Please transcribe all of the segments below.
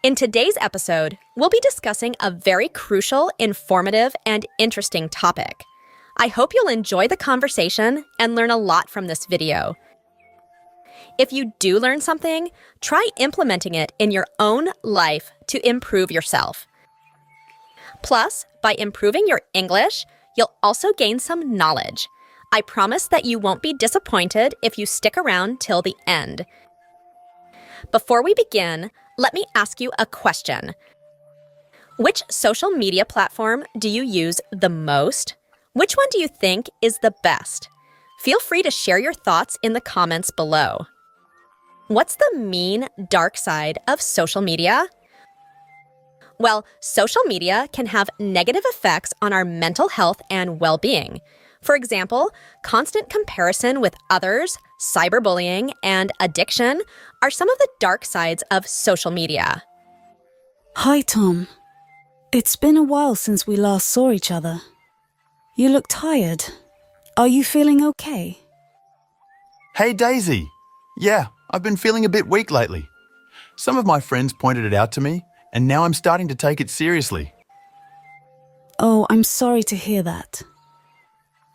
In today's episode, we'll be discussing a very crucial, informative, and interesting topic. I hope you'll enjoy the conversation and learn a lot from this video. If you do learn something, try implementing it in your own life to improve yourself. Plus, by improving your English, you'll also gain some knowledge. I promise that you won't be disappointed if you stick around till the end. Before we begin, let me ask you a question. Which social media platform do you use the most? Which one do you think is the best? Feel free to share your thoughts in the comments below. What's the mean, dark side of social media? Well, social media can have negative effects on our mental health and well-being. For example, constant comparison with others, cyberbullying, and addiction are some of the dark sides of social media. Hi, Tom. It's been a while since we last saw each other. You look tired. Are you feeling okay? Hey, Daisy. Yeah, I've been feeling a bit weak lately. Some of my friends pointed it out to me, and now I'm starting to take it seriously. Oh, I'm sorry to hear that.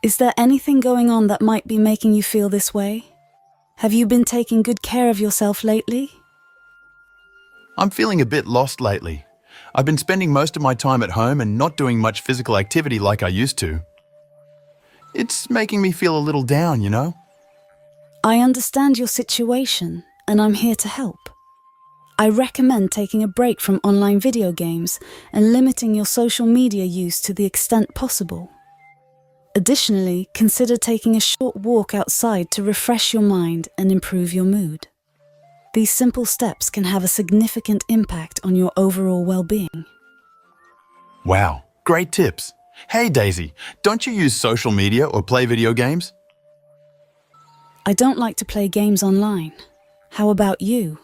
Is there anything going on that might be making you feel this way? Have you been taking good care of yourself lately? I'm feeling a bit lost lately. I've been spending most of my time at home and not doing much physical activity like I used to. It's making me feel a little down, you know? I understand your situation, and I'm here to help. I recommend taking a break from online video games and limiting your social media use to the extent possible. Additionally, consider taking a short walk outside to refresh your mind and improve your mood. These simple steps can have a significant impact on your overall well-being. Wow, great tips. Hey, Daisy, don't you use social media or play video games? I don't like to play games online. How about you?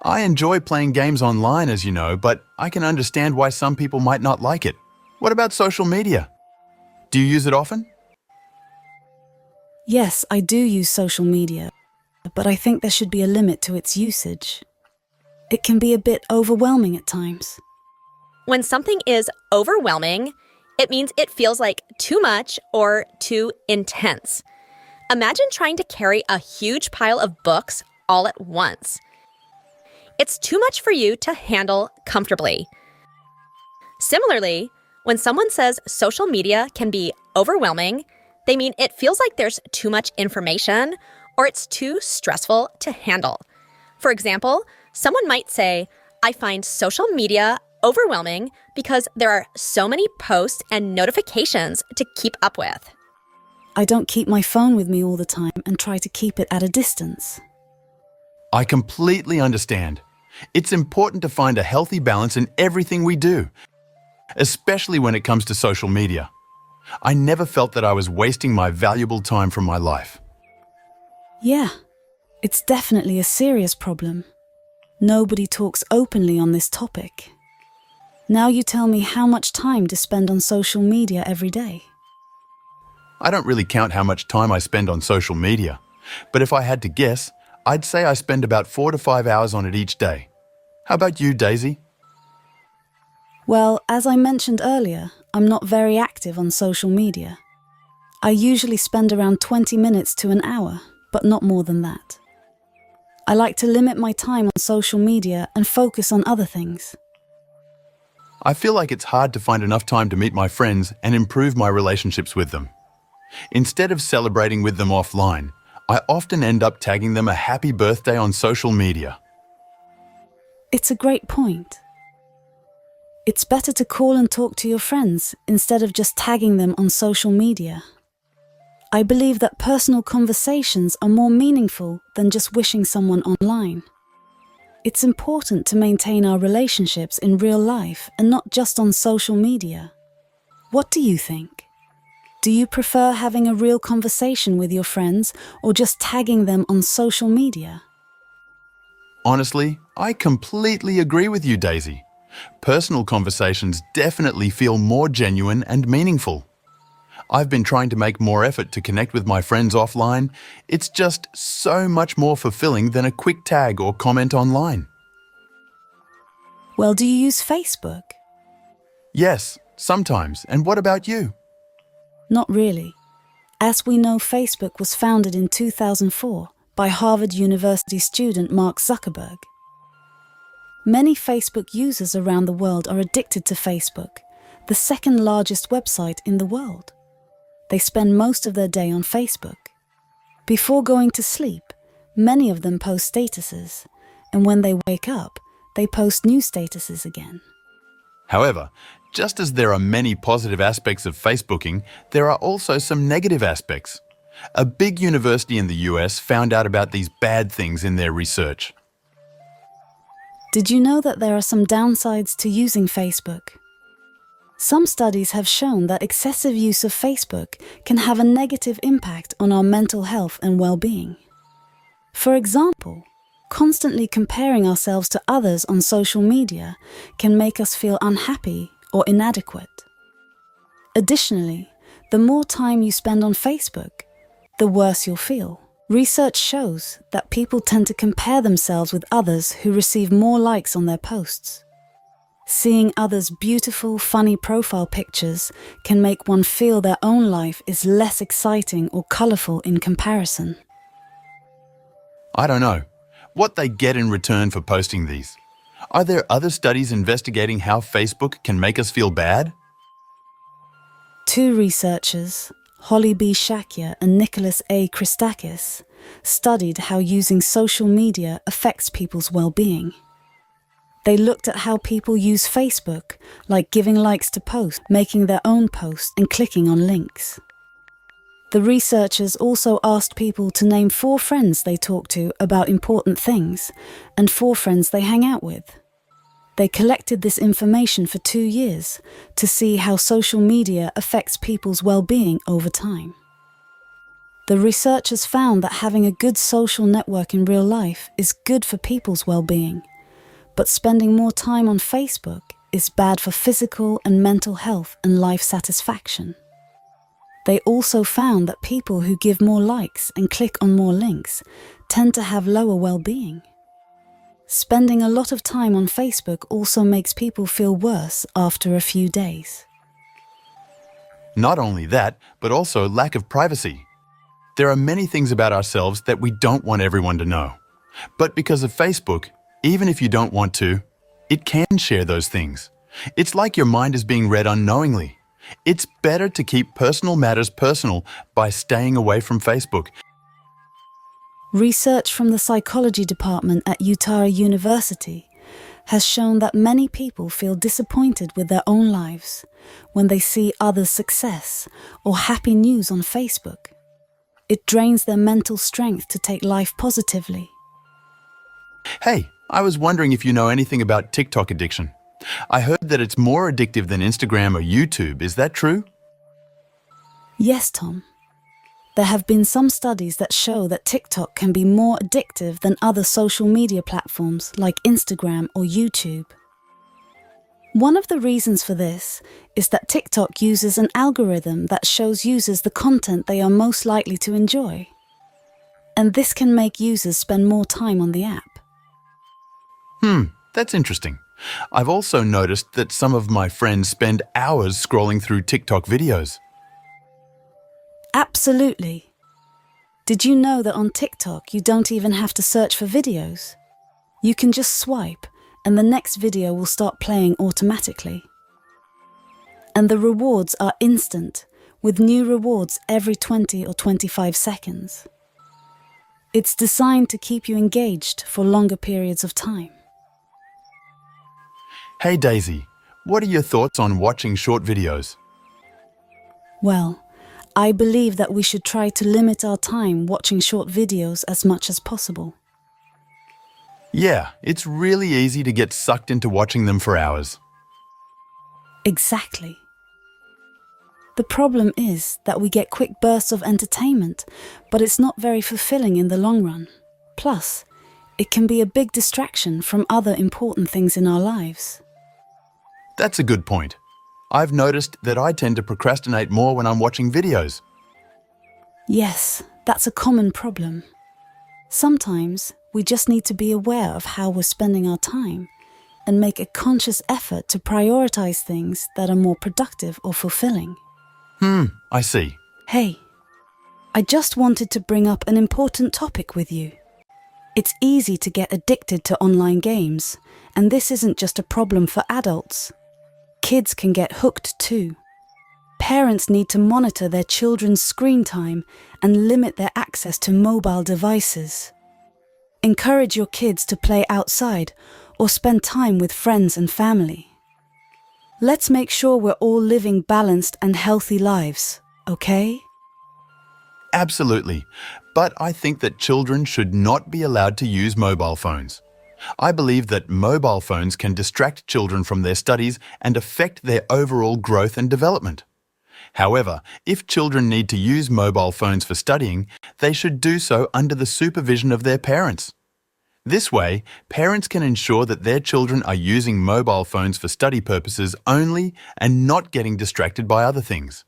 I enjoy playing games online, as you know, but I can understand why some people might not like it. What about social media? Do you use it often? Yes, I do use social media, but I think there should be a limit to its usage. It can be a bit overwhelming at times. When something is overwhelming, it means it feels like too much or too intense. Imagine trying to carry a huge pile of books all at once. It's too much for you to handle comfortably. Similarly, when someone says social media can be overwhelming, they mean it feels like there's too much information or it's too stressful to handle. For example, someone might say, I find social media overwhelming because there are so many posts and notifications to keep up with. I don't keep my phone with me all the time and try to keep it at a distance. I completely understand. It's important to find a healthy balance in everything we do, especially when it comes to social media. I never felt that I was wasting my valuable time from my life. Yeah, it's definitely a serious problem. Nobody talks openly on this topic. Now you tell me how much time to spend on social media every day. I don't really count how much time I spend on social media, but if I had to guess, I'd say I spend about 4 to 5 hours on it each day. How about you, Daisy? Well, as I mentioned earlier, I'm not very active on social media. I usually spend around 20 minutes to an hour, but not more than that. I like to limit my time on social media and focus on other things. I feel like it's hard to find enough time to meet my friends and improve my relationships with them. Instead of celebrating with them offline, I often end up tagging them a happy birthday on social media. It's a great point. It's better to call and talk to your friends instead of just tagging them on social media. I believe that personal conversations are more meaningful than just wishing someone online. It's important to maintain our relationships in real life and not just on social media. What do you think? Do you prefer having a real conversation with your friends or just tagging them on social media? Honestly, I completely agree with you, Daisy. Personal conversations definitely feel more genuine and meaningful. I've been trying to make more effort to connect with my friends offline. It's just so much more fulfilling than a quick tag or comment online. Well, do you use Facebook? Yes, sometimes. And what about you? Not really. As we know, Facebook was founded in 2004 by Harvard University student Mark Zuckerberg. Many Facebook users around the world are addicted to Facebook, the second largest website in the world. They spend most of their day on Facebook. Before going to sleep, many of them post statuses, and when they wake up, they post new statuses again. However, just as there are many positive aspects of Facebooking, there are also some negative aspects. A big university in the US found out about these bad things in their research. Did you know that there are some downsides to using Facebook? Some studies have shown that excessive use of Facebook can have a negative impact on our mental health and well-being. For example, constantly comparing ourselves to others on social media can make us feel unhappy or inadequate. Additionally, the more time you spend on Facebook, the worse you'll feel. Research shows that people tend to compare themselves with others who receive more likes on their posts. Seeing others' beautiful, funny profile pictures can make one feel their own life is less exciting or colourful in comparison. I don't know what they get in return for posting these. Are there other studies investigating how Facebook can make us feel bad? Two researchers, Holly B. Shakya and Nicholas A. Christakis, studied how using social media affects people's well-being. They looked at how people use Facebook, like giving likes to posts, making their own posts, and clicking on links. The researchers also asked people to name 4 friends they talk to about important things and 4 friends they hang out with. They collected this information for 2 years to see how social media affects people's well-being over time. The researchers found that having a good social network in real life is good for people's well-being, but spending more time on Facebook is bad for physical and mental health and life satisfaction. They also found that people who give more likes and click on more links tend to have lower well-being. Spending a lot of time on Facebook also makes people feel worse after a few days. Not only that, but also lack of privacy. There are many things about ourselves that we don't want everyone to know. But because of Facebook, even if you don't want to, it can share those things. It's like your mind is being read unknowingly. It's better to keep personal matters personal by staying away from Facebook. Research from the psychology department at Utah University has shown that many people feel disappointed with their own lives when they see others' success or happy news on Facebook. It drains their mental strength to take life positively. Hey, I was wondering if you know anything about TikTok addiction. I heard that it's more addictive than Instagram or YouTube. Is that true? Yes, Tom. There have been some studies that show that TikTok can be more addictive than other social media platforms like Instagram or YouTube. One of the reasons for this is that TikTok uses an algorithm that shows users the content they are most likely to enjoy. And this can make users spend more time on the app. That's interesting. I've also noticed that some of my friends spend hours scrolling through TikTok videos. Absolutely. Did you know that on TikTok you don't even have to search for videos? You can just swipe and the next video will start playing automatically. And the rewards are instant, with new rewards every 20 or 25 seconds. It's designed to keep you engaged for longer periods of time. Hey Daisy, what are your thoughts on watching short videos? Well, I believe that we should try to limit our time watching short videos as much as possible. Yeah, it's really easy to get sucked into watching them for hours. Exactly. The problem is that we get quick bursts of entertainment, but it's not very fulfilling in the long run. Plus, it can be a big distraction from other important things in our lives. That's a good point. I've noticed that I tend to procrastinate more when I'm watching videos. Yes, that's a common problem. Sometimes we just need to be aware of how we're spending our time and make a conscious effort to prioritize things that are more productive or fulfilling. I see. Hey, I just wanted to bring up an important topic with you. It's easy to get addicted to online games, and this isn't just a problem for adults. Kids can get hooked too. Parents need to monitor their children's screen time and limit their access to mobile devices. Encourage your kids to play outside or spend time with friends and family. Let's make sure we're all living balanced and healthy lives, okay? Absolutely. But I think that children should not be allowed to use mobile phones. I believe that mobile phones can distract children from their studies and affect their overall growth and development. However, if children need to use mobile phones for studying, they should do so under the supervision of their parents. This way, parents can ensure that their children are using mobile phones for study purposes only and not getting distracted by other things.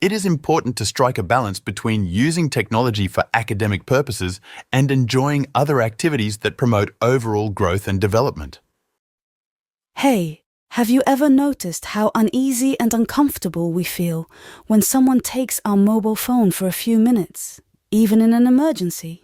It is important to strike a balance between using technology for academic purposes and enjoying other activities that promote overall growth and development. Hey, have you ever noticed how uneasy and uncomfortable we feel when someone takes our mobile phone for a few minutes, even in an emergency?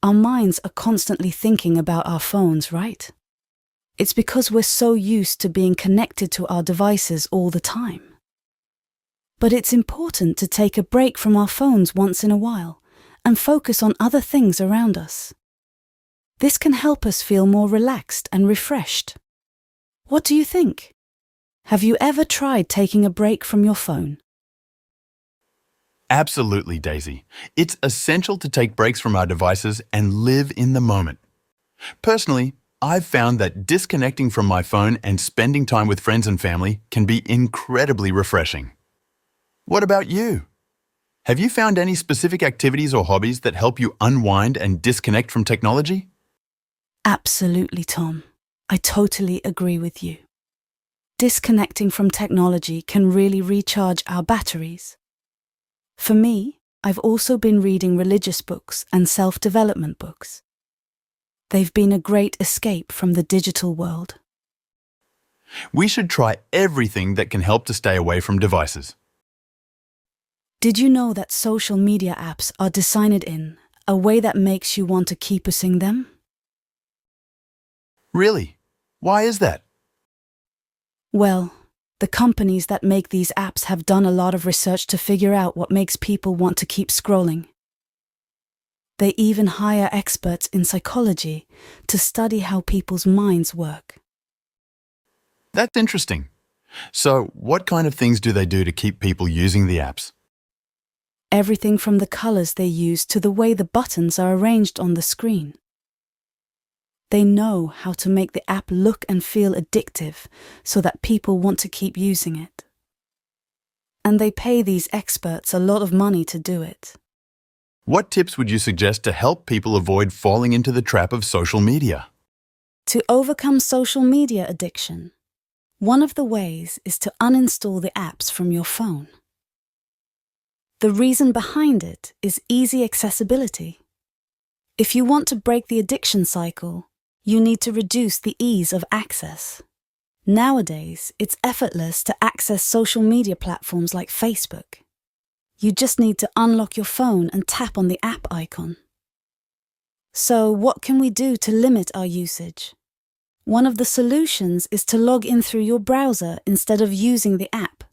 Our minds are constantly thinking about our phones, right? It's because we're so used to being connected to our devices all the time. But it's important to take a break from our phones once in a while and focus on other things around us. This can help us feel more relaxed and refreshed. What do you think? Have you ever tried taking a break from your phone? Absolutely, Daisy. It's essential to take breaks from our devices and live in the moment. Personally, I've found that disconnecting from my phone and spending time with friends and family can be incredibly refreshing. What about you? Have you found any specific activities or hobbies that help you unwind and disconnect from technology? Absolutely, Tom. I totally agree with you. Disconnecting from technology can really recharge our batteries. For me, I've also been reading religious books and self-development books. They've been a great escape from the digital world. We should try everything that can help to stay away from devices. Did you know that social media apps are designed in a way that makes you want to keep using them? Really? Why is that? Well, the companies that make these apps have done a lot of research to figure out what makes people want to keep scrolling. They even hire experts in psychology to study how people's minds work. That's interesting. So, what kind of things do they do to keep people using the apps? Everything from the colors they use to the way the buttons are arranged on the screen. They know how to make the app look and feel addictive so that people want to keep using it. And they pay these experts a lot of money to do it. What tips would you suggest to help people avoid falling into the trap of social media? To overcome social media addiction, one of the ways is to uninstall the apps from your phone. The reason behind it is easy accessibility. If you want to break the addiction cycle, you need to reduce the ease of access. Nowadays, it's effortless to access social media platforms like Facebook. You just need to unlock your phone and tap on the app icon. So, what can we do to limit our usage? One of the solutions is to log in through your browser instead of using the app.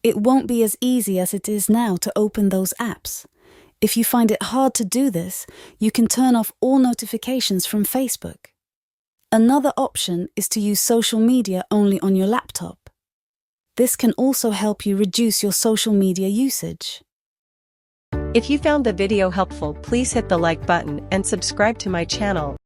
It won't be as easy as it is now to open those apps. If you find it hard to do this, you can turn off all notifications from Facebook. Another option is to use social media only on your laptop. This can also help you reduce your social media usage. If you found the video helpful, please hit the like button and subscribe to my channel.